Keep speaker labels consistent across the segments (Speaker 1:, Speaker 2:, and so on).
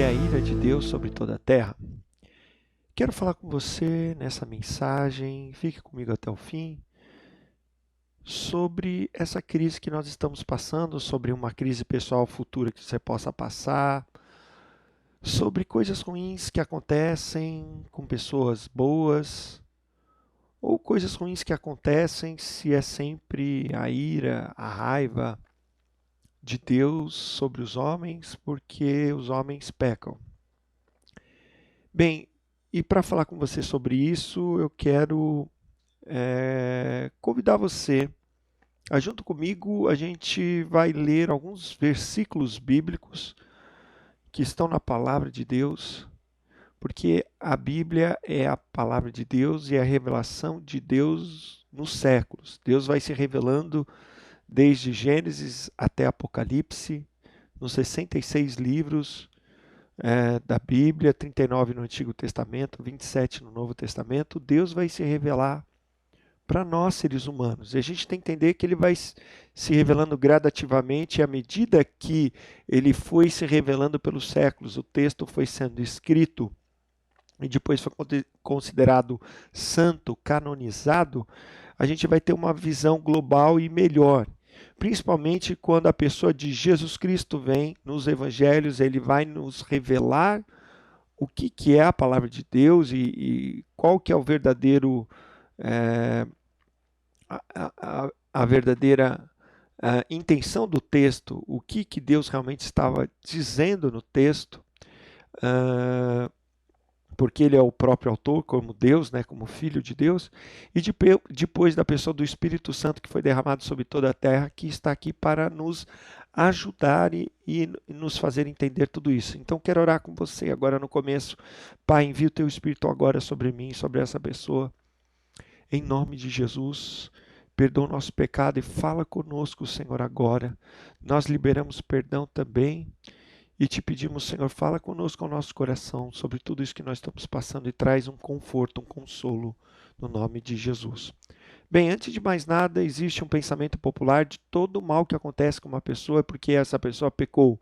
Speaker 1: é a ira de Deus sobre toda a terra? Quero falar com você nessa mensagem, fique comigo até o fim, sobre essa crise que nós estamos passando, sobre uma crise pessoal futura que você possa passar, sobre coisas ruins que acontecem com pessoas boas, ou coisas ruins que acontecem se é sempre a ira, a raiva de Deus sobre os homens, porque os homens pecam. Bem, e para falar com você sobre isso, eu quero convidar você junto comigo, a gente vai ler alguns versículos bíblicos que estão na palavra de Deus, porque a Bíblia é a palavra de Deus e é a revelação de Deus nos séculos. Deus vai se revelando desde Gênesis até Apocalipse, nos 66 livros da Bíblia, 39 no Antigo Testamento, 27 no Novo Testamento. Deus vai se revelar para nós, seres humanos. E a gente tem que entender que ele vai se revelando gradativamente, e à medida que ele foi se revelando pelos séculos, o texto foi sendo escrito e depois foi considerado santo, canonizado, a gente vai ter uma visão global e melhor. Principalmente quando a pessoa de Jesus Cristo vem nos evangelhos, ele vai nos revelar o que é a palavra de Deus e qual que é o verdadeiro a verdadeira intenção do texto, o que Deus realmente estava dizendo no texto, porque ele é o próprio autor, como Deus, né, como Filho de Deus, e depois da pessoa do Espírito Santo que foi derramado sobre toda a terra, que está aqui para nos ajudar e nos fazer entender tudo isso. Então quero orar com você agora no começo. Pai, envia o teu Espírito agora sobre mim, sobre essa pessoa, em nome de Jesus. Perdoa o nosso pecado e fala conosco, Senhor, agora. Nós liberamos perdão também e te pedimos, Senhor, fala conosco ao nosso coração sobre tudo isso que nós estamos passando e traz um conforto, um consolo no nome de Jesus. Bem, antes de mais nada, existe um pensamento popular de todo o mal que acontece com uma pessoa porque essa pessoa pecou,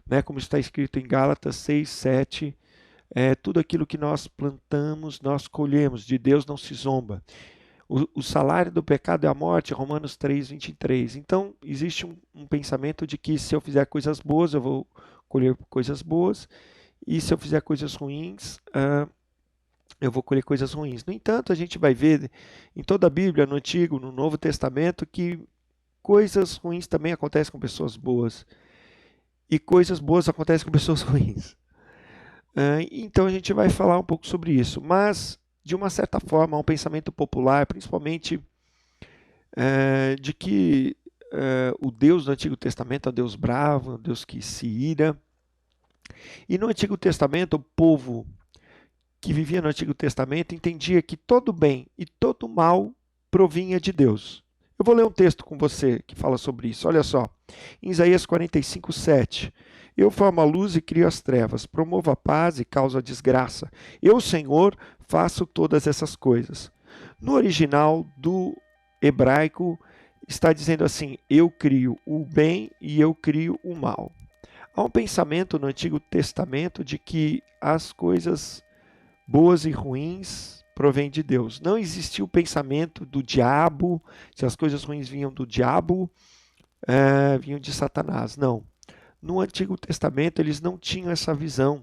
Speaker 1: né? Como está escrito em Gálatas 6, 7, tudo aquilo que nós plantamos, nós colhemos, de Deus não se zomba. O salário do pecado é a morte, Romanos 3, 23. Então, existe um pensamento de que se eu fizer coisas boas, eu vou colher coisas boas, e se eu fizer coisas ruins, eu vou colher coisas ruins. No entanto, a gente vai ver em toda a Bíblia, no Antigo, no Novo Testamento, que coisas ruins também acontecem com pessoas boas, e coisas boas acontecem com pessoas ruins. Então, a gente vai falar um pouco sobre isso, mas de uma certa forma, há um pensamento popular, principalmente de que o Deus do Antigo Testamento é um Deus bravo, é um Deus que se ira. E no Antigo Testamento, o povo que vivia no Antigo Testamento entendia que todo bem e todo mal provinha de Deus. Eu vou ler um texto com você que fala sobre isso. Olha só, em Isaías 45, 7. Eu formo a luz e crio as trevas, promovo a paz e causo a desgraça. Eu, Senhor, faço todas essas coisas. No original do hebraico está dizendo assim: eu crio o bem e eu crio o mal. Há um pensamento no Antigo Testamento de que as coisas boas e ruins provêm de Deus. Não existia o pensamento do diabo, se as coisas ruins vinham do diabo, vinham de Satanás. Não. No Antigo Testamento eles não tinham essa visão.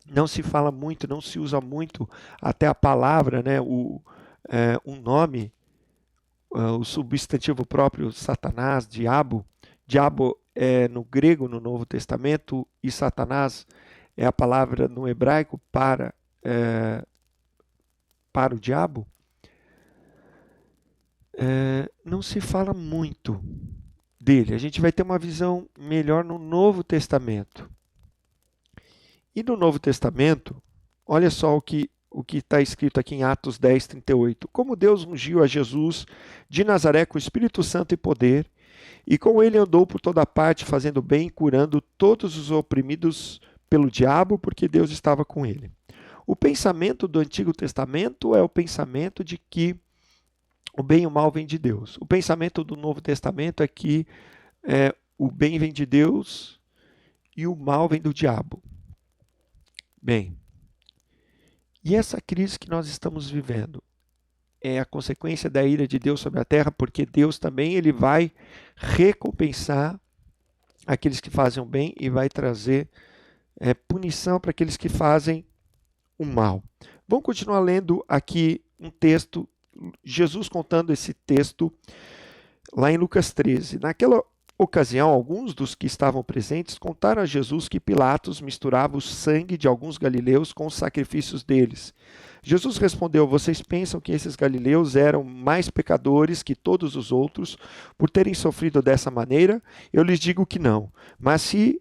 Speaker 1: Não se fala muito, não se usa muito até a palavra, né, o nome, o substantivo próprio, Satanás, diabo. Diabo é no grego, no Novo Testamento, e Satanás é a palavra no hebraico para o diabo. Não se fala muito dele. A gente vai ter uma visão melhor no Novo Testamento. E no Novo Testamento, olha só o que está escrito aqui em Atos 10, 38. Como Deus ungiu a Jesus de Nazaré com o Espírito Santo e poder, e com ele andou por toda parte, fazendo bem e curando todos os oprimidos pelo diabo, porque Deus estava com ele. O pensamento do Antigo Testamento é o pensamento de que o bem e o mal vêm de Deus. O pensamento do Novo Testamento é que o bem vem de Deus e o mal vem do diabo. Bem, e essa crise que nós estamos vivendo é a consequência da ira de Deus sobre a terra, porque Deus também ele vai recompensar aqueles que fazem o bem e vai trazer punição para aqueles que fazem o mal. Vamos continuar lendo aqui um texto, Jesus contando esse texto lá em Lucas 13. Naquela ocasião, alguns dos que estavam presentes contaram a Jesus que Pilatos misturava o sangue de alguns galileus com os sacrifícios deles. Jesus respondeu: vocês pensam que esses galileus eram mais pecadores que todos os outros por terem sofrido dessa maneira? Eu lhes digo que não. Mas se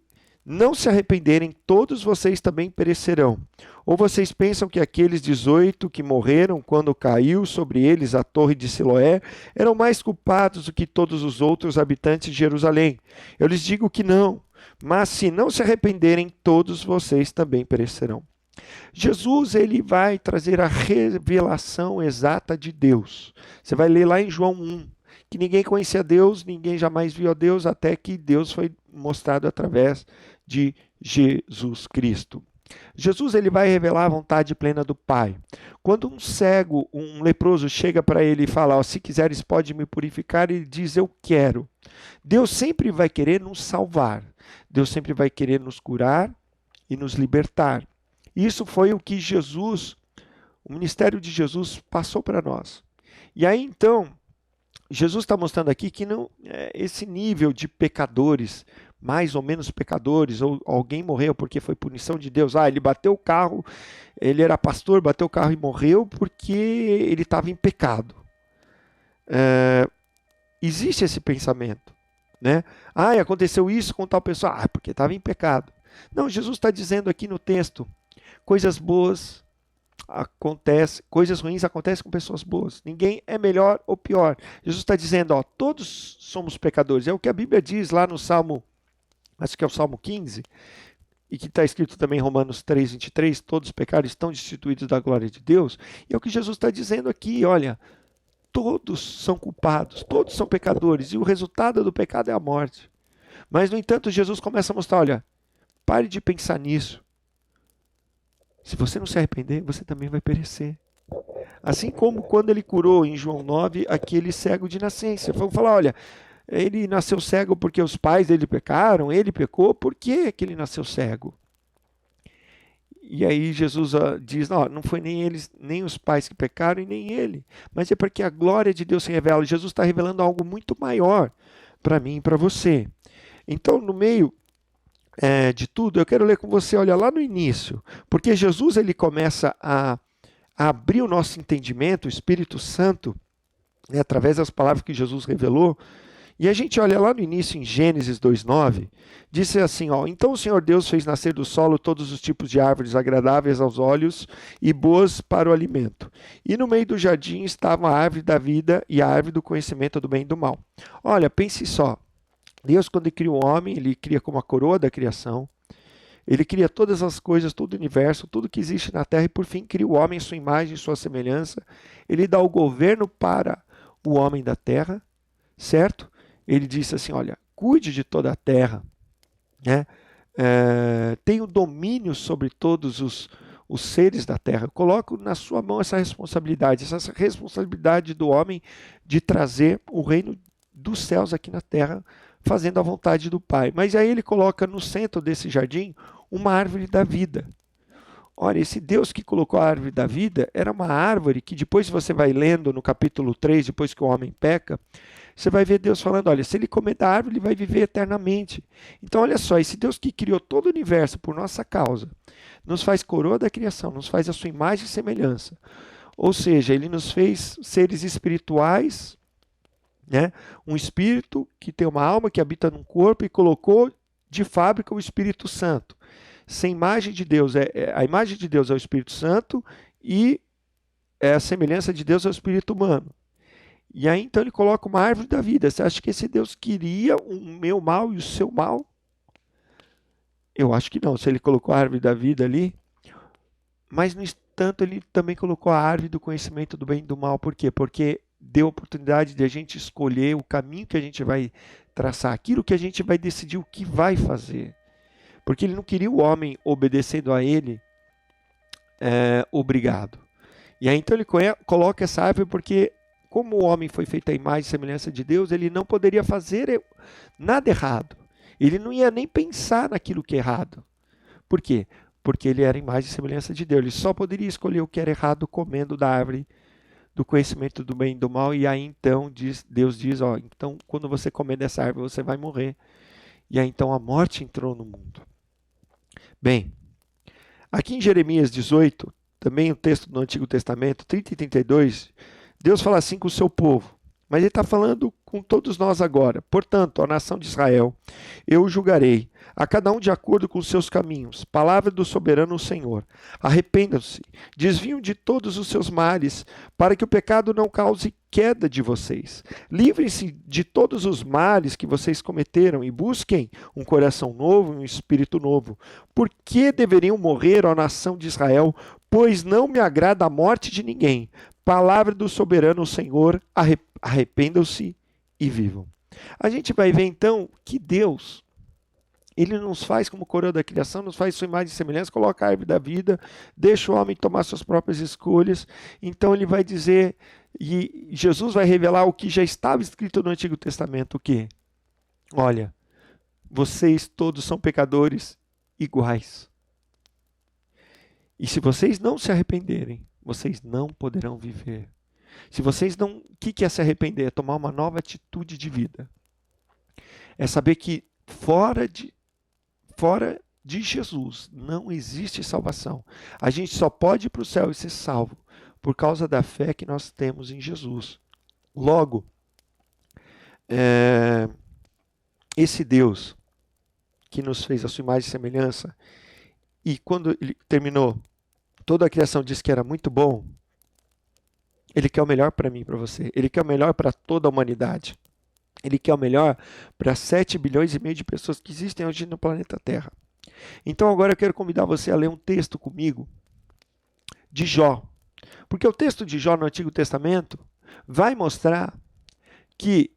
Speaker 1: não se arrependerem, todos vocês também perecerão. Ou vocês pensam que aqueles 18 que morreram quando caiu sobre eles a torre de Siloé eram mais culpados do que todos os outros habitantes de Jerusalém? Eu lhes digo que não. Mas se não se arrependerem, todos vocês também perecerão. Jesus ele vai trazer a revelação exata de Deus. Você vai ler lá em João 1, que ninguém conhecia Deus, ninguém jamais viu a Deus, até que Deus foi mostrado através de Jesus Cristo. Jesus ele vai revelar a vontade plena do Pai. Quando um cego, um leproso chega para ele e fala, se quiseres pode me purificar, ele diz, eu quero. Deus sempre vai querer nos salvar. Deus sempre vai querer nos curar e nos libertar. Isso foi o que Jesus, o ministério de Jesus passou para nós. E aí então, Jesus está mostrando aqui que não, esse nível de pecadores, mais ou menos pecadores, ou alguém morreu porque foi punição de Deus. Ele bateu o carro, ele era pastor, bateu o carro e morreu porque ele estava em pecado. Existe esse pensamento, né? Aconteceu isso com tal pessoa, porque estava em pecado. Não, Jesus está dizendo aqui no texto, coisas boas acontecem, coisas ruins acontecem com pessoas boas. Ninguém é melhor ou pior. Jesus está dizendo, todos somos pecadores. É o que a Bíblia diz lá no Salmo, acho que é o Salmo 15, e que está escrito também em Romanos 3, 23, todos os pecados estão destituídos da glória de Deus. E é o que Jesus está dizendo aqui, olha, todos são culpados, todos são pecadores, e o resultado do pecado é a morte. Mas, no entanto, Jesus começa a mostrar, olha, pare de pensar nisso. Se você não se arrepender, você também vai perecer. Assim como quando ele curou em João 9, aquele cego de nascença. Vamos falar, olha, ele nasceu cego porque os pais dele pecaram, ele pecou, por que ele nasceu cego? E aí Jesus diz, não foi nem eles, nem os pais que pecaram e nem ele, mas é porque a glória de Deus se revela. Jesus está revelando algo muito maior para mim e para você. Então, no meio de tudo, eu quero ler com você, olha, lá no início, porque Jesus ele começa a abrir o nosso entendimento, o Espírito Santo, através das palavras que Jesus revelou, e a gente olha lá no início, em Gênesis 2:9, diz assim, então o Senhor Deus fez nascer do solo todos os tipos de árvores agradáveis aos olhos e boas para o alimento. E no meio do jardim estava a árvore da vida e a árvore do conhecimento do bem e do mal. Olha, pense só, Deus, quando ele cria o homem, ele cria como a coroa da criação. Ele cria todas as coisas, todo o universo, tudo que existe na terra e, por fim, cria o homem em sua imagem e sua semelhança. Ele dá o governo para o homem da terra, certo? Ele disse assim, olha, cuide de toda a terra, né? Tenha o domínio sobre todos os seres da terra. Eu coloco na sua mão essa responsabilidade do homem de trazer o reino dos céus aqui na terra, fazendo a vontade do Pai. Mas aí ele coloca no centro desse jardim uma árvore da vida. Olha, esse Deus que colocou a árvore da vida era uma árvore que depois você vai lendo no capítulo 3, depois que o homem peca, você vai ver Deus falando, olha, se ele comer da árvore, ele vai viver eternamente. Então, olha só, esse Deus que criou todo o universo por nossa causa, nos faz coroa da criação, nos faz a sua imagem e semelhança. Ou seja, ele nos fez seres espirituais, né? Um espírito que tem uma alma que habita num corpo e colocou de fábrica o Espírito Santo. Sem imagem de Deus, a imagem de Deus é o Espírito Santo e a semelhança de Deus é o Espírito humano. E aí então ele coloca uma árvore da vida. Você acha que esse Deus queria o meu mal e o seu mal? Eu acho que não, se ele colocou a árvore da vida ali. Mas no entanto ele também colocou a árvore do conhecimento do bem e do mal. Por quê? Porque deu a oportunidade de a gente escolher o caminho que a gente vai traçar, aquilo que a gente vai decidir o que vai fazer. Porque ele não queria o homem obedecendo a ele obrigado. E aí então ele coloca essa árvore porque, como o homem foi feito à imagem e semelhança de Deus, ele não poderia fazer nada errado. Ele não ia nem pensar naquilo que é errado. Por quê? Porque ele era a imagem e semelhança de Deus. Ele só poderia escolher o que era errado comendo da árvore do conhecimento do bem e do mal. E aí então Deus diz, ó, então quando você comer dessa árvore você vai morrer. E aí então a morte entrou no mundo. Bem, aqui em Jeremias 18, também o texto do Antigo Testamento, 30 e 32, Deus fala assim com o seu povo. Mas ele está falando com todos nós agora. Portanto, a nação de Israel, eu o julgarei, a cada um de acordo com os seus caminhos. Palavra do soberano Senhor. Arrependam-se, desviam de todos os seus males, para que o pecado não cause queda de vocês. Livrem-se de todos os males que vocês cometeram e busquem um coração novo e um espírito novo. Por que deveriam morrer, ó nação de Israel? Pois não me agrada a morte de ninguém. Palavra do soberano Senhor, arrependam-se e vivam. A gente vai ver então que Deus, ele nos faz como coroa da criação, nos faz sua imagem e semelhança, coloca a árvore da vida, deixa o homem tomar suas próprias escolhas. Então ele vai dizer, e Jesus vai revelar o que já estava escrito no Antigo Testamento, o quê? Olha, vocês todos são pecadores iguais. E se vocês não se arrependerem, vocês não poderão viver. Se vocês não... O que é se arrepender? É tomar uma nova atitude de vida. É saber que fora de Jesus não existe salvação. A gente só pode ir para o céu e ser salvo por causa da fé que nós temos em Jesus. Logo, esse Deus que nos fez a sua imagem e semelhança, e quando ele terminou, toda a criação disse que era muito bom, ele quer o melhor para mim e para você. Ele quer o melhor para toda a humanidade. Ele quer o melhor para 7 bilhões e meio de pessoas que existem hoje no planeta Terra. Então agora eu quero convidar você a ler um texto comigo de Jó. Porque o texto de Jó no Antigo Testamento vai mostrar que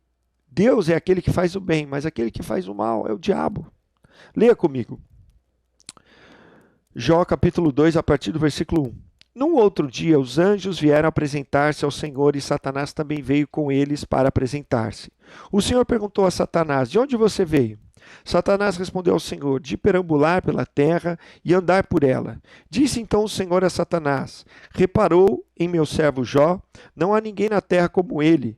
Speaker 1: Deus é aquele que faz o bem, mas aquele que faz o mal é o diabo. Leia comigo. Jó capítulo 2, a partir do versículo 1. Num outro dia, os anjos vieram apresentar-se ao Senhor e Satanás também veio com eles para apresentar-se. O Senhor perguntou a Satanás, de onde você veio? Satanás respondeu ao Senhor, de perambular pela terra e andar por ela. Disse então o Senhor a Satanás, reparou em meu servo Jó? Não há ninguém na terra como ele,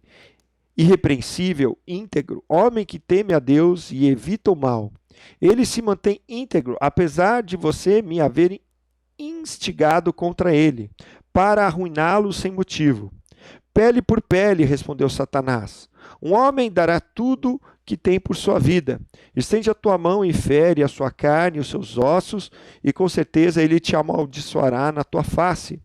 Speaker 1: irrepreensível, íntegro, homem que teme a Deus e evita o mal. Ele se mantém íntegro, apesar de você me haver instigado contra ele, para arruiná-lo sem motivo. Pele por pele, respondeu Satanás. Um homem dará tudo que tem por sua vida. Estende a tua mão e fere a sua carne e os seus ossos, e com certeza ele te amaldiçoará na tua face.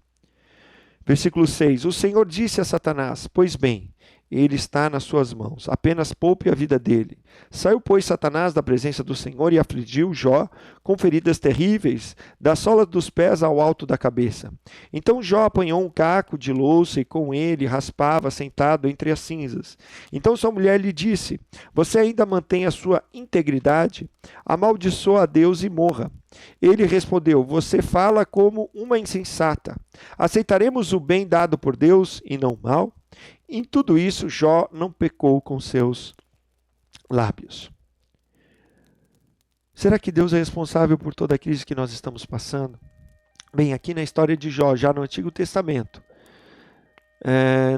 Speaker 1: Versículo 6. O Senhor disse a Satanás, pois bem, ele está nas suas mãos, apenas poupe a vida dele. Saiu, pois, Satanás da presença do Senhor e afligiu Jó com feridas terríveis, da sola dos pés ao alto da cabeça. Então Jó apanhou um caco de louça e com ele raspava sentado entre as cinzas. Então sua mulher lhe disse, você ainda mantém a sua integridade? Amaldiçoa a Deus e morra. Ele respondeu, você fala como uma insensata. Aceitaremos o bem dado por Deus e não o mal? Em tudo isso, Jó não pecou com seus lábios. Será que Deus é responsável por toda a crise que nós estamos passando? Bem, aqui na história de Jó, já no Antigo Testamento,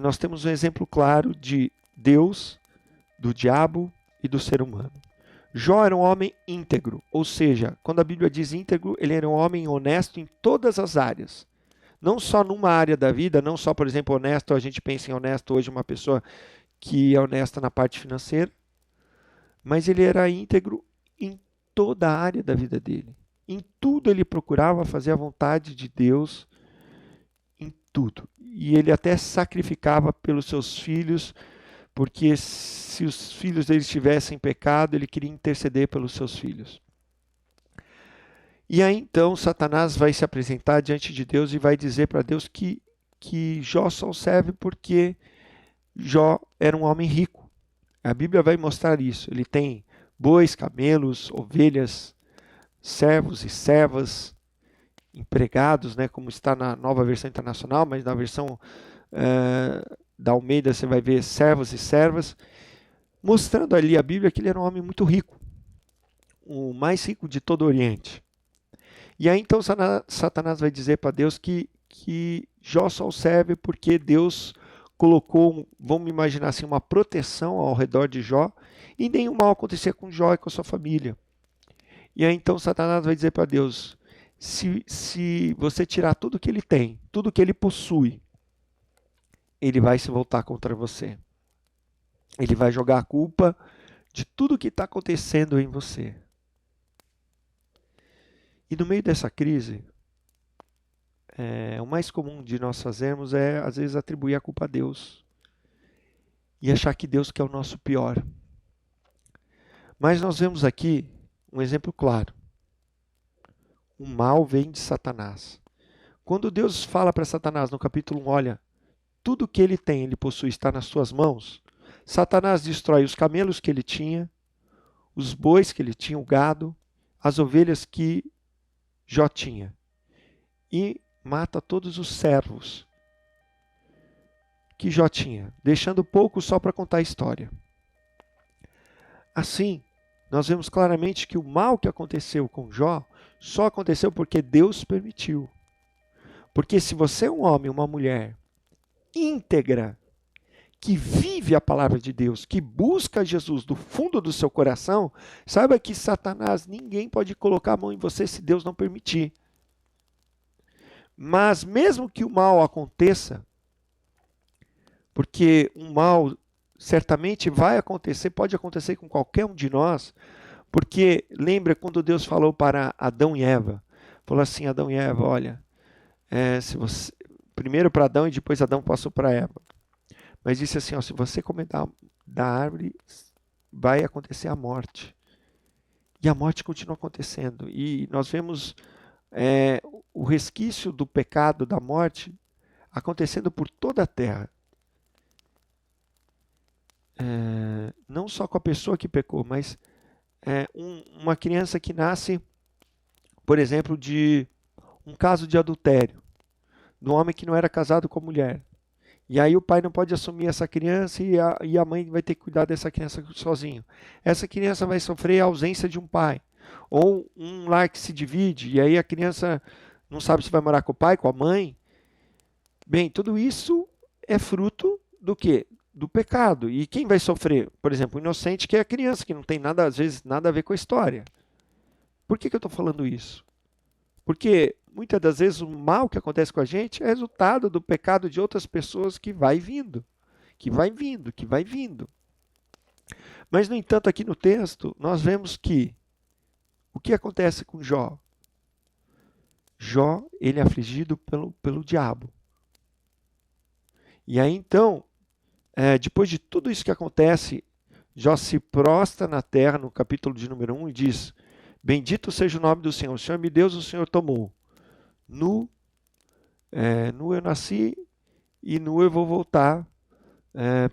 Speaker 1: nós temos um exemplo claro de Deus, do diabo e do ser humano. Jó era um homem íntegro, ou seja, quando a Bíblia diz íntegro, ele era um homem honesto em todas as áreas. Não só numa área da vida, não só, por exemplo, honesto, a gente pensa em honesto hoje, uma pessoa que é honesta na parte financeira, mas ele era íntegro em toda a área da vida dele. Em tudo ele procurava fazer a vontade de Deus, em tudo. E ele até sacrificava pelos seus filhos, porque se os filhos dele tivessem pecado, ele queria interceder pelos seus filhos. E aí então Satanás vai se apresentar diante de Deus e vai dizer para Deus que Jó só serve porque Jó era um homem rico. A Bíblia vai mostrar isso. Ele tem bois, camelos, ovelhas, servos e servas. empregados, né, como está na Nova Versão Internacional, mas na versão da Almeida você vai ver servos e servas, mostrando ali a Bíblia que ele era um homem muito rico, o mais rico de todo o Oriente. E aí então Satanás vai dizer para Deus que Jó só o serve porque Deus colocou, vamos imaginar assim, uma proteção ao redor de Jó, e nenhum mal acontecia com Jó e com a sua família. E aí então Satanás vai dizer para Deus, se você tirar tudo que ele tem, tudo que ele possui, ele vai se voltar contra você. Ele vai jogar a culpa de tudo que está acontecendo em você. E no meio dessa crise, o mais comum de nós fazermos é, às vezes, atribuir a culpa a Deus. E achar que Deus quer o nosso pior. Mas nós vemos aqui um exemplo claro. O mal vem de Satanás. Quando Deus fala para Satanás no capítulo 1, olha, tudo que ele tem, ele possui, está nas suas mãos. Satanás destrói os camelos que ele tinha, os bois que ele tinha, o gado, as ovelhas que Jó tinha. E mata todos os servos que Jó tinha, deixando pouco só para contar a história. Assim, nós vemos claramente que o mal que aconteceu com Jó só aconteceu porque Deus permitiu. Porque se você é um homem, uma mulher íntegra, que vive a palavra de Deus, que busca Jesus do fundo do seu coração, saiba que Satanás, ninguém pode colocar a mão em você se Deus não permitir. Mas mesmo que o mal aconteça, porque um mal certamente vai acontecer, pode acontecer com qualquer um de nós, porque lembra quando Deus falou para Adão e Eva, falou assim, Adão e Eva, olha, se você, primeiro para Adão e depois Adão passou para Eva, mas disse assim, ó, se você comer da árvore, vai acontecer a morte. E a morte continua acontecendo. E nós vemos o resquício do pecado, da morte, acontecendo por toda a terra. Não só com a pessoa que pecou, mas uma criança que nasce, por exemplo, de um caso de adultério, de um homem que não era casado com a mulher. E aí o pai não pode assumir essa criança e a mãe vai ter que cuidar dessa criança sozinho. Essa criança vai sofrer a ausência de um pai. Ou um lar que se divide, e aí a criança não sabe se vai morar com o pai, com a mãe. Bem, tudo isso é fruto do quê? Do pecado. E quem vai sofrer? Por exemplo, o inocente, que é a criança, que não tem nada, às vezes, nada a ver com a história. Por que eu estou falando isso? Porque muitas das vezes o mal que acontece com a gente é resultado do pecado de outras pessoas que vai vindo, que vai vindo, que vai vindo. Mas, no entanto, aqui no texto, nós vemos que o que acontece com Jó? Jó, ele é afligido pelo diabo. E aí, então, depois de tudo isso que acontece, Jó se prostra na terra, no capítulo de número 1, e diz, bendito seja o nome do Senhor, o Senhor me deu, o Senhor tomou. Nu eu nasci e nu eu vou voltar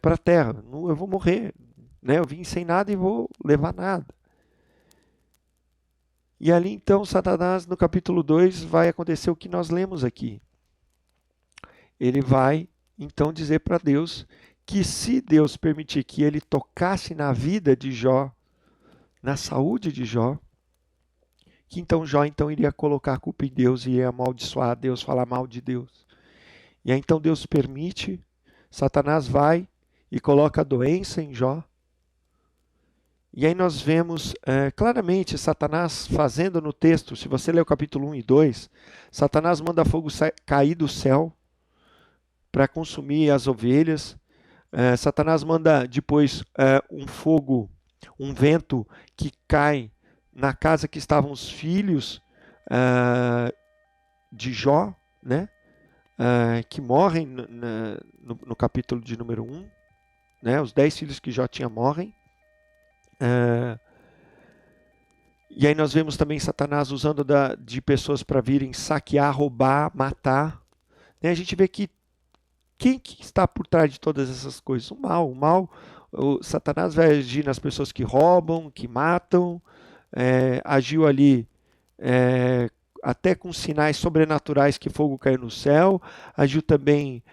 Speaker 1: para a terra, nu eu vou morrer. Né? Eu vim sem nada e vou levar nada. E ali então, Satanás, no capítulo 2, vai acontecer o que nós lemos aqui. Ele vai então dizer para Deus que se Deus permitir que ele tocasse na vida de Jó, na saúde de Jó, que então Jó iria colocar a culpa em Deus e ia amaldiçoar Deus, falar mal de Deus. E aí então Deus permite, Satanás vai e coloca a doença em Jó. E aí nós vemos claramente Satanás fazendo no texto, se você ler o capítulo 1 e 2, Satanás manda fogo cair do céu para consumir as ovelhas. Satanás manda depois um fogo, um vento que cai na casa que estavam os filhos de Jó, né? Que morrem no capítulo de número 1. Né? Os 10 filhos que Jó tinha morrem. E aí nós vemos também Satanás usando de pessoas para virem saquear, roubar, matar. Né? A gente vê que quem que está por trás de todas essas coisas? O mal. O Satanás vai agir nas pessoas que roubam, que matam. Agiu ali até com sinais sobrenaturais que fogo caiu no céu, agiu também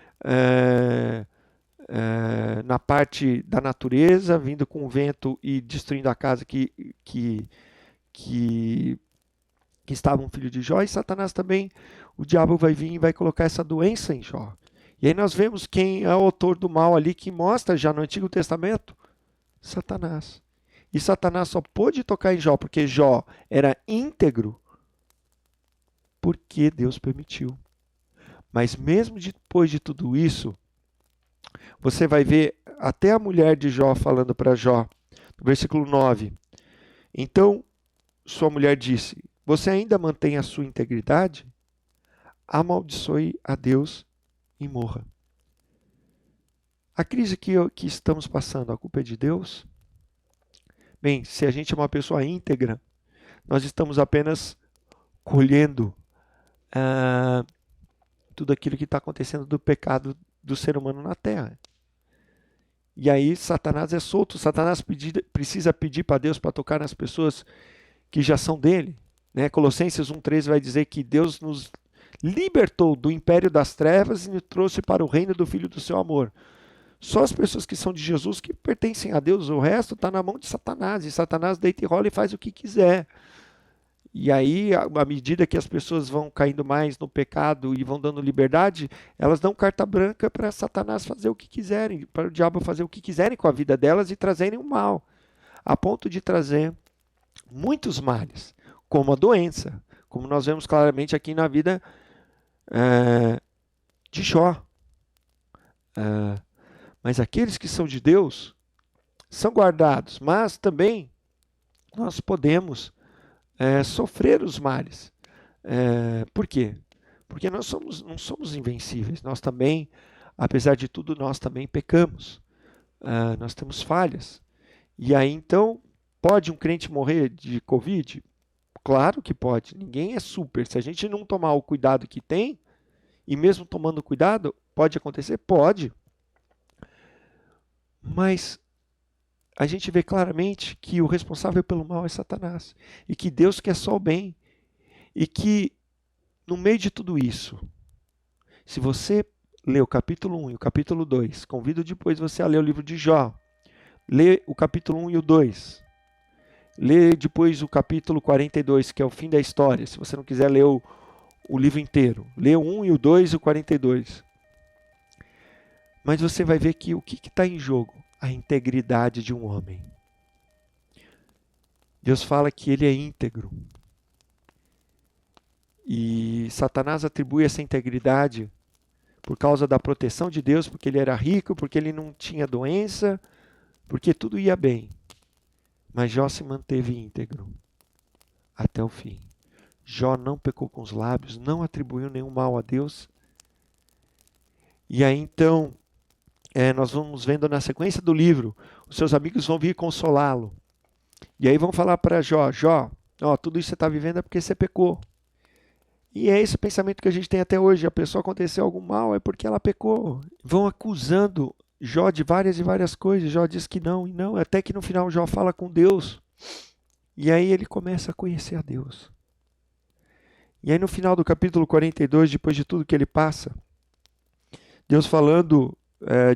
Speaker 1: na parte da natureza, vindo com o vento e destruindo a casa que estava um filho de Jó, e Satanás também, o diabo vai vir e vai colocar essa doença em Jó. E aí nós vemos quem é o autor do mal ali, que mostra já no Antigo Testamento, Satanás. E Satanás só pôde tocar em Jó, porque Jó era íntegro, porque Deus permitiu. Mas mesmo depois de tudo isso, você vai ver até a mulher de Jó falando para Jó, no versículo 9. Então, sua mulher disse: você ainda mantém a sua integridade? Amaldiçoe a Deus e morra. A crise que estamos passando, a culpa é de Deus? Bem, se a gente é uma pessoa íntegra, nós estamos apenas colhendo tudo aquilo que está acontecendo do pecado do ser humano na terra. E aí Satanás é solto. Satanás precisa pedir para Deus para tocar nas pessoas que já são dele. Né? Colossenses 1,13 vai dizer que Deus nos libertou do império das trevas e nos trouxe para o reino do Filho do seu amor. Só as pessoas que são de Jesus que pertencem a Deus, o resto está na mão de Satanás. E Satanás deita e rola e faz o que quiser. E aí, à medida que as pessoas vão caindo mais no pecado e vão dando liberdade, elas dão carta branca para Satanás fazer o que quiserem, para o diabo fazer o que quiserem com a vida delas e trazerem o mal, a ponto de trazer muitos males, como a doença, como nós vemos claramente aqui na vida de Jó. Mas aqueles que são de Deus são guardados, mas também nós podemos sofrer os males. Por quê? Porque nós não somos invencíveis. Nós também, apesar de tudo, nós também pecamos. Nós temos falhas. E aí, então, pode um crente morrer de Covid? Claro que pode. Ninguém é super. Se a gente não tomar o cuidado que tem, e mesmo tomando cuidado, pode acontecer? Pode. Mas a gente vê claramente que o responsável pelo mal é Satanás. E que Deus quer só o bem. E que, no meio de tudo isso, se você lê o capítulo 1 e o capítulo 2, convido depois você a ler o livro de Jó. Lê o capítulo 1 e o 2. Lê depois o capítulo 42, que é o fim da história. Se você não quiser ler o livro inteiro. Lê o 1 e o 2 e o 42. Mas você vai ver que o que está em jogo? A integridade de um homem. Deus fala que ele é íntegro. E Satanás atribui essa integridade por causa da proteção de Deus, porque ele era rico, porque ele não tinha doença, porque tudo ia bem. Mas Jó se manteve íntegro até o fim. Jó não pecou com os lábios, não atribuiu nenhum mal a Deus. E aí então, nós vamos vendo na sequência do livro, os seus amigos vão vir consolá-lo. E aí vão falar para Jó, tudo isso que você está vivendo é porque você pecou. E é esse pensamento que a gente tem até hoje. A pessoa aconteceu algum mal, é porque ela pecou. Vão acusando Jó de várias e várias coisas. Jó diz que não e não. Até que no final Jó fala com Deus. E aí ele começa a conhecer a Deus. E aí no final do capítulo 42, depois de tudo que ele passa, Deus falando,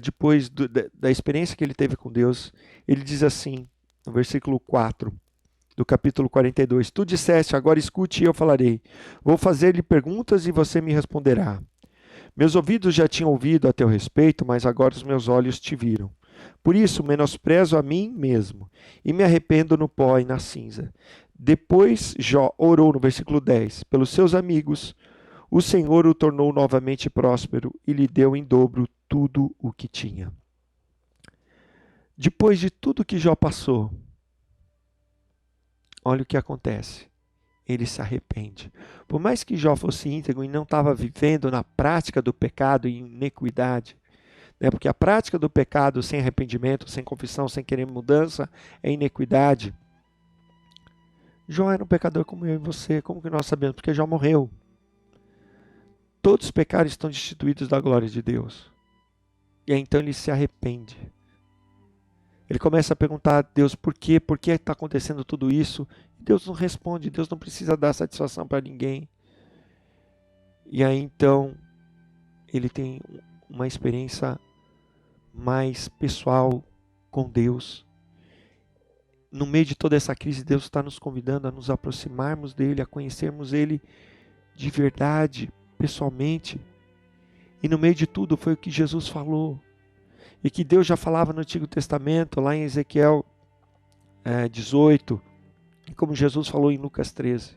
Speaker 1: depois da experiência que ele teve com Deus, ele diz assim, no versículo 4, do capítulo 42, tu disseste, agora escute e eu falarei. Vou fazer-lhe perguntas e você me responderá. Meus ouvidos já tinham ouvido a teu respeito, mas agora os meus olhos te viram. Por isso, menosprezo a mim mesmo e me arrependo no pó e na cinza. Depois Jó orou no versículo 10, pelos seus amigos, o Senhor o tornou novamente próspero e lhe deu em dobro tudo o que tinha. Depois de tudo que Jó passou, olha o que acontece. Ele se arrepende. Por mais que Jó fosse íntegro e não estava vivendo na prática do pecado e iniquidade, porque a prática do pecado sem arrependimento, sem confissão, sem querer mudança, é iniquidade. Jó era um pecador como eu e você. Como que nós sabemos? Porque Jó morreu. Todos os pecados estão destituídos da glória de Deus. E aí, então ele se arrepende. Ele começa a perguntar a Deus por quê está acontecendo tudo isso. E Deus não responde, Deus não precisa dar satisfação para ninguém. E aí então ele tem uma experiência mais pessoal com Deus. No meio de toda essa crise, Deus está nos convidando a nos aproximarmos dele, a conhecermos ele de verdade, pessoalmente. E no meio de tudo foi o que Jesus falou. E que Deus já falava no Antigo Testamento, lá em Ezequiel 18, e como Jesus falou em Lucas 13.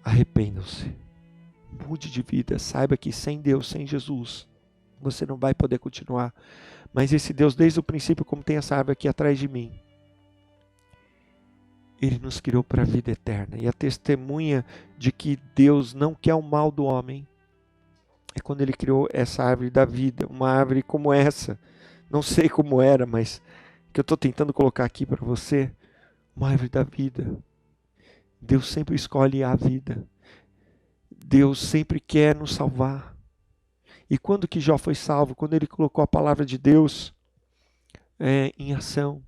Speaker 1: Arrependam-se, mude de vida, saiba que sem Deus, sem Jesus, você não vai poder continuar. Mas esse Deus, desde o princípio, como tem essa árvore aqui atrás de mim, Ele nos criou para a vida eterna. E a testemunha de que Deus não quer o mal do homem é quando Ele criou essa árvore da vida, uma árvore como essa. Não sei como era, mas que eu estou tentando colocar aqui para você, uma árvore da vida. Deus sempre escolhe a vida. Deus sempre quer nos salvar. E quando que Jó foi salvo? Quando ele colocou a palavra de Deus em ação.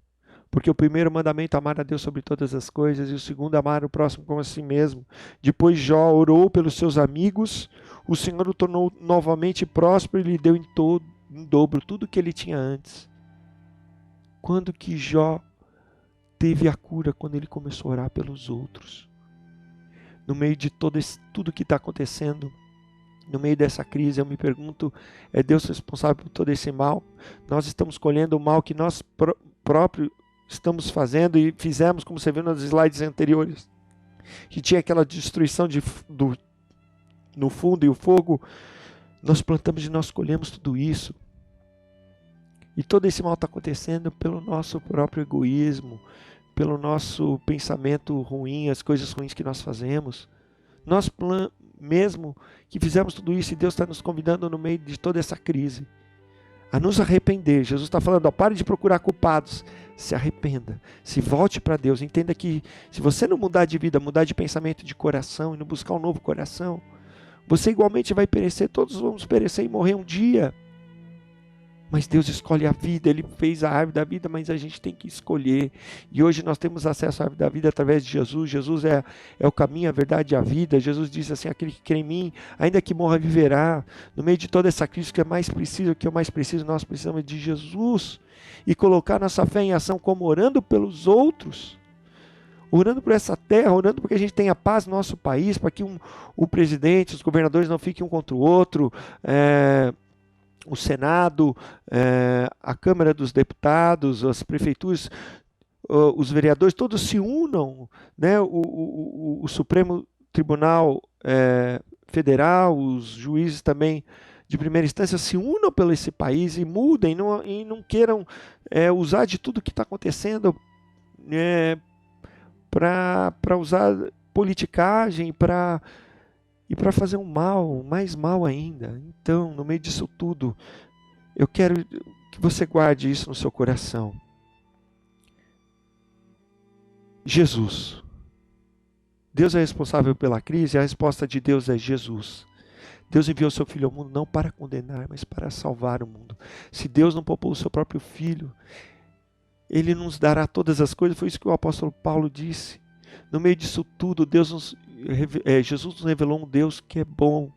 Speaker 1: Porque o primeiro mandamento é amar a Deus sobre todas as coisas, e o segundo amar o próximo como a si mesmo. Depois Jó orou pelos seus amigos, o Senhor o tornou novamente próspero e lhe deu em dobro tudo que ele tinha antes. Quando que Jó teve a cura? Quando ele começou a orar pelos outros. No meio de tudo que está acontecendo, no meio dessa crise, eu me pergunto, é Deus responsável por todo esse mal? Nós estamos colhendo o mal que nós próprios estamos fazendo e fizemos, como você viu nos slides anteriores, que tinha aquela destruição no fundo e o fogo. Nós plantamos e nós colhemos tudo isso. E todo esse mal está acontecendo pelo nosso próprio egoísmo, pelo nosso pensamento ruim, as coisas ruins que nós fazemos. Nós mesmo que fizemos tudo isso, e Deus está nos convidando no meio de toda essa crise a nos arrepender. Jesus está falando, pare de procurar culpados, se arrependa, se volte para Deus. Entenda que se você não mudar de vida, mudar de pensamento, de coração, e não buscar um novo coração, você igualmente vai perecer, todos vamos perecer e morrer um dia. Mas Deus escolhe a vida, Ele fez a árvore da vida, mas a gente tem que escolher. E hoje nós temos acesso à árvore da vida através de Jesus. Jesus é o caminho, a verdade e a vida. Jesus disse assim, aquele que crê em mim, ainda que morra, viverá. No meio de toda essa crise, o que é mais preciso, o que eu mais preciso, nós precisamos de Jesus. E colocar nossa fé em ação como orando pelos outros. Orando por essa terra, orando porque a gente tenha paz no nosso país, para que o presidente, os governadores não fiquem um contra o outro, o Senado, a Câmara dos Deputados, as prefeituras, os vereadores, todos se unam, né? O Supremo Tribunal Federal, os juízes também de primeira instância se unam pelo esse país e mudem e não queiram usar de tudo que está acontecendo para usar politicagem, e para fazer um mal, mais mal ainda. Então, no meio disso tudo, eu quero que você guarde isso no seu coração. Jesus. Deus é responsável pela crise, a resposta de Deus é Jesus. Deus enviou seu Filho ao mundo não para condenar, mas para salvar o mundo. Se Deus não poupou o seu próprio Filho, Ele nos dará todas as coisas. Foi isso que o apóstolo Paulo disse. No meio disso tudo, Jesus nos revelou um Deus que é bom,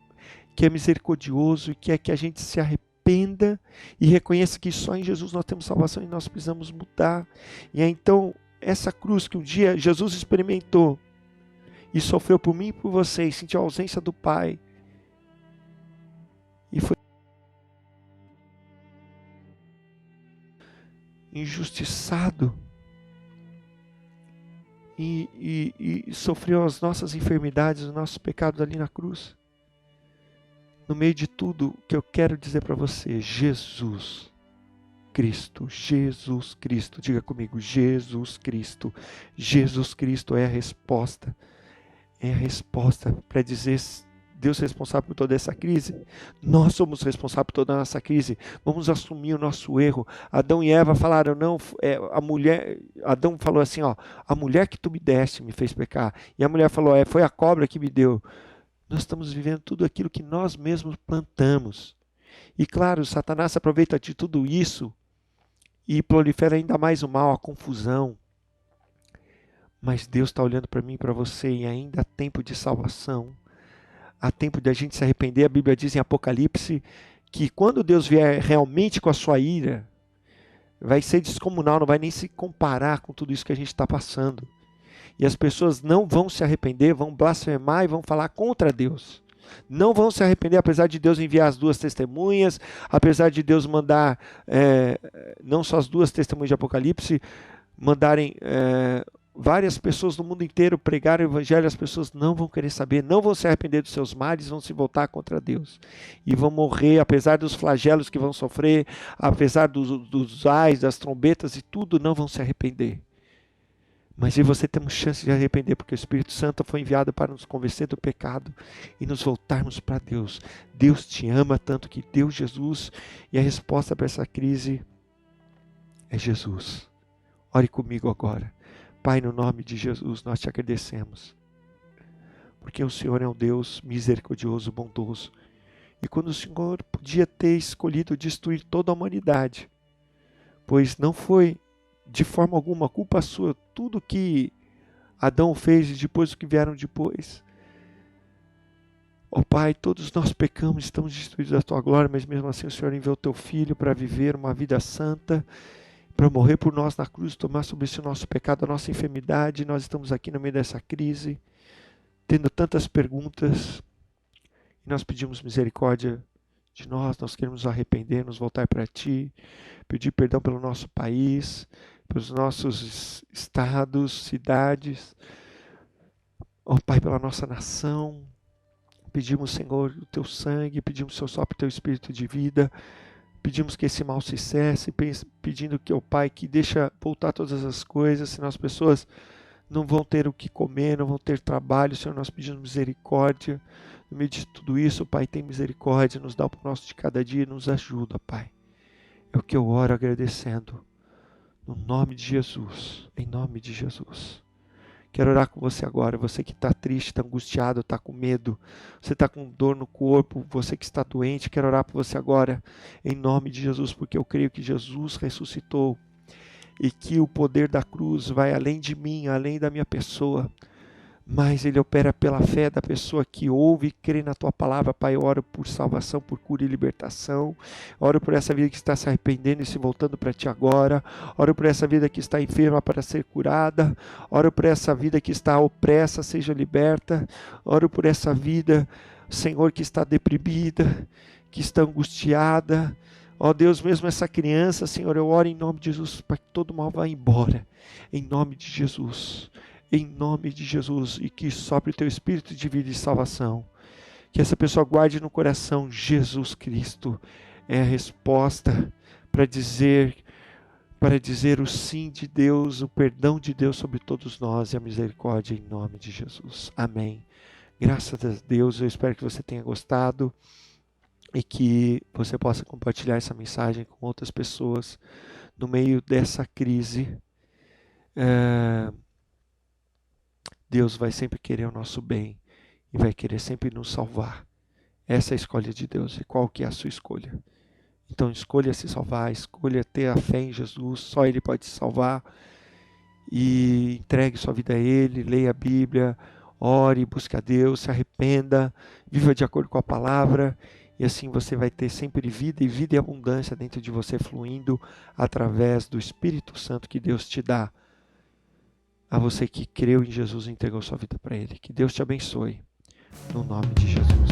Speaker 1: que é misericordioso e quer que a gente se arrependa e reconheça que só em Jesus nós temos salvação e nós precisamos mudar. E aí, então, essa cruz que um dia Jesus experimentou e sofreu por mim e por você, e sentiu a ausência do Pai, e foi injustiçado, e sofreu as nossas enfermidades, os nossos pecados ali na cruz. No meio de tudo, o que eu quero dizer para você, Jesus Cristo, diga comigo, Jesus Cristo é a resposta para dizer, Deus é responsável por toda essa crise, nós somos responsáveis por toda a nossa crise, vamos assumir o nosso erro. Adão e Eva falaram, não, Adão falou assim, a mulher que tu me deste me fez pecar, e a mulher falou, foi a cobra que me deu. Nós estamos vivendo tudo aquilo que nós mesmos plantamos, e claro, Satanás se aproveita de tudo isso, e prolifera ainda mais o mal, a confusão. Mas Deus está olhando para mim e para você, e ainda há tempo de salvação. há tempo de a gente se arrepender. A Bíblia diz em Apocalipse que quando Deus vier realmente com a sua ira, vai ser descomunal, não vai nem se comparar com tudo isso que a gente está passando. E as pessoas não vão se arrepender, vão blasfemar e vão falar contra Deus. Não vão se arrepender, apesar de Deus enviar as duas testemunhas, apesar de Deus mandar, não só as duas testemunhas de Apocalipse, mandarem várias pessoas do mundo inteiro pregar o evangelho, as pessoas não vão querer saber, não vão se arrepender dos seus males, vão se voltar contra Deus. E vão morrer, apesar dos flagelos que vão sofrer, apesar dos ais, das trombetas e tudo, não vão se arrepender. Mas e você temos chance de arrepender, porque o Espírito Santo foi enviado para nos convencer do pecado e nos voltarmos para Deus. Deus te ama tanto que deu Jesus, e a resposta para essa crise é Jesus. Ore comigo agora. Pai, no nome de Jesus, nós te agradecemos, porque o Senhor é um Deus misericordioso, bondoso. E quando o Senhor podia ter escolhido destruir toda a humanidade, pois não foi de forma alguma culpa sua tudo que Adão fez e depois o que vieram depois. Ó Pai, todos nós pecamos, estamos destruídos da tua glória, mas mesmo assim o Senhor enviou o teu Filho para viver uma vida santa, para morrer por nós na cruz, tomar sobre si o nosso pecado, a nossa enfermidade. Nós estamos aqui no meio dessa crise, tendo tantas perguntas, e nós pedimos misericórdia de nós queremos nos arrepender, nos voltar para Ti, pedir perdão pelo nosso país, pelos nossos estados, cidades, ó Pai, pela nossa nação. Pedimos, Senhor, o Teu sangue, pedimos, Senhor, sopra o Teu Espírito de vida, pedimos que esse mal se cesse, pedindo que, ó Pai, que deixa voltar todas as coisas, senão as pessoas não vão ter o que comer, não vão ter trabalho. Senhor, nós pedimos misericórdia. No meio de tudo isso, Pai, tem misericórdia, nos dá o pão nosso de cada dia, nos ajuda, Pai. É o que eu oro agradecendo, no nome de Jesus, em nome de Jesus. Quero orar com você agora, você que está triste, está angustiado, está com medo, você está com dor no corpo, você que está doente, quero orar por você agora, em nome de Jesus, porque eu creio que Jesus ressuscitou e que o poder da cruz vai além de mim, além da minha pessoa, mas Ele opera pela fé da pessoa que ouve e crê na Tua palavra. Pai, eu oro por salvação, por cura e libertação. Oro por essa vida que está se arrependendo e se voltando para Ti agora. Oro por essa vida que está enferma para ser curada. Oro por essa vida que está opressa, seja liberta. Oro por essa vida, Senhor, que está deprimida, que está angustiada. Ó Deus, mesmo essa criança, Senhor, eu oro em nome de Jesus para que todo mal vá embora. Em nome de Jesus. Em nome de Jesus, e que sopre o Teu Espírito de vida e salvação. Que essa pessoa guarde no coração, Jesus Cristo é a resposta para dizer o sim de Deus, o perdão de Deus sobre todos nós e a misericórdia em nome de Jesus. Amém. Graças a Deus, eu espero que você tenha gostado e que você possa compartilhar essa mensagem com outras pessoas no meio dessa crise. Deus vai sempre querer o nosso bem e vai querer sempre nos salvar. Essa é a escolha de Deus. E qual que é a sua escolha? Então escolha se salvar, escolha ter a fé em Jesus, só Ele pode te salvar. E entregue sua vida a Ele, leia a Bíblia, ore, busque a Deus, se arrependa, viva de acordo com a palavra. E assim você vai ter sempre vida e abundância dentro de você, fluindo através do Espírito Santo que Deus te dá. A você que creu em Jesus e entregou sua vida para Ele. Que Deus te abençoe. No nome de Jesus.